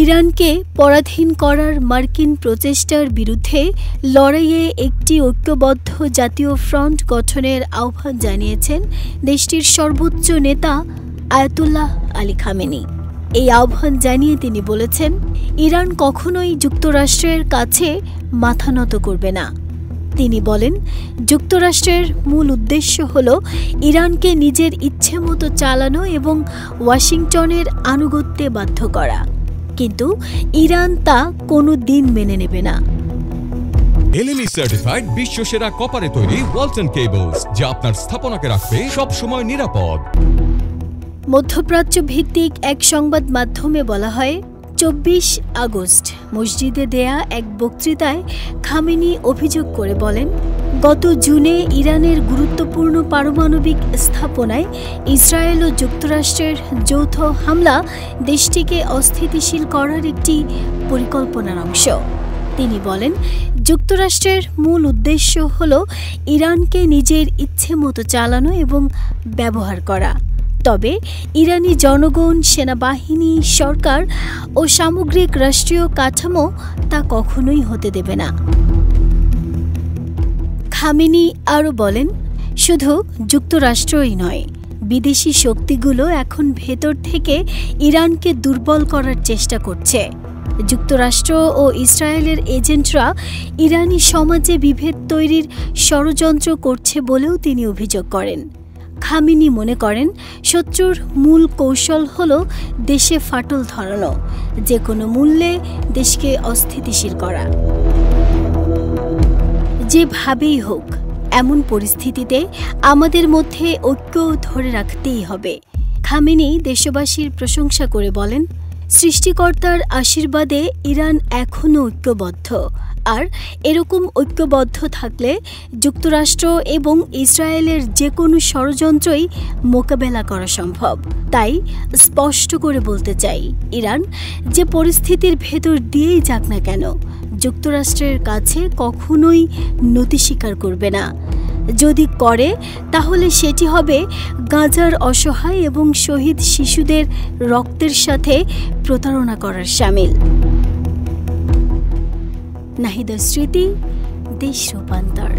ইরানকে পরাধীন করার মার্কিন প্রচেষ্টার বিরুদ্ধে লড়াইয়ে একটি ঐক্যবদ্ধ জাতীয় ফ্রন্ট গঠনের আহ্বান জানিয়েছেন দেশটির সর্বোচ্চ নেতা আয়াতুল্লাহ আলী খামেনি। এই আহ্বান জানিয়ে তিনি বলেছেন, ইরান কখনোই যুক্তরাষ্ট্রের কাছে মাথা নত করবে না। তিনি বলেন, যুক্তরাষ্ট্রের মূল উদ্দেশ্য হল ইরানকে নিজের ইচ্ছে মতো চালানো এবং ওয়াশিংটনের আনুগত্যে বাধ্য করা, কিন্তু ইরান তা কোনো দিন মেনে নেবে না। এলএমই সার্টিফাইড বিশ্বসেরা কপারে তৈরি ওয়ালটন কেবলস, যা আপনার স্থাপনাকে রাখবে সব সময় নিরাপদ। মধ্যপ্রাচ্য ভিত্তিক এক সংবাদ মাধ্যমে বলা হয়, 24 আগস্ট মসজিদে দেয়া এক বক্তৃতায় খামেনি অভিযোগ করে বলেন, গত জুনে ইরানের গুরুত্বপূর্ণ পারমাণবিক স্থাপনায় ইসরায়েল ও যুক্তরাষ্ট্রের যৌথ হামলা দেশটিকে অস্থিতিশীল করার একটি পরিকল্পনার অংশ। তিনি বলেন, যুক্তরাষ্ট্রের মূল উদ্দেশ্য হল ইরানকে নিজের ইচ্ছে মতো চালানো এবং ব্যবহার করা। তবে ইরানি জনগণ, সেনাবাহিনী, সরকার ও সামগ্রিক রাষ্ট্রীয় কাঠামো তা কখনোই হতে দেবে না। খামেনি আরও বলেন, শুধু যুক্তরাষ্ট্রই নয়, বিদেশি শক্তিগুলো এখন ভেতর থেকে ইরানকে দুর্বল করার চেষ্টা করছে। যুক্তরাষ্ট্র ও ইসরায়েলের এজেন্টরা ইরানি সমাজে বিভেদ তৈরির ষড়যন্ত্র করছে বলেও তিনি অভিযোগ করেন। খামেনি মনে করেন, শত্রুর মূল কৌশল হল দেশে ফাটল ধরানো, যে কোনো মূল্যে দেশকে অস্থিতিশীল করা। যেভাবেই হোক, এমন পরিস্থিতিতে আমাদের মধ্যে ঐক্য ধরে রাখতেই হবে। খামেনি দেশবাসীর প্রশংসা করে বলেন, সৃষ্টিকর্তার আশীর্বাদে ইরান এখনও ঐক্যবদ্ধ, আর এরকম ঐক্যবদ্ধ থাকলে যুক্তরাষ্ট্র এবং ইসরায়েলের যে কোনো ষড়যন্ত্রই মোকাবেলা করা সম্ভব। তাই স্পষ্ট করে বলতে চাই, ইরান যে পরিস্থিতির ভেতর দিয়েই যাক না কেন, যুক্তরাষ্ট্রের কাছে কখনোই নতি স্বীকার করবে না। যদি করে, তাহলে সেটি হবে গাজার অসহায় এবং শহীদ শিশুদের রক্তের সাথে প্রতারণা করার শামিল। নাহিদা স্মৃতি, দেশ রূপান্তর।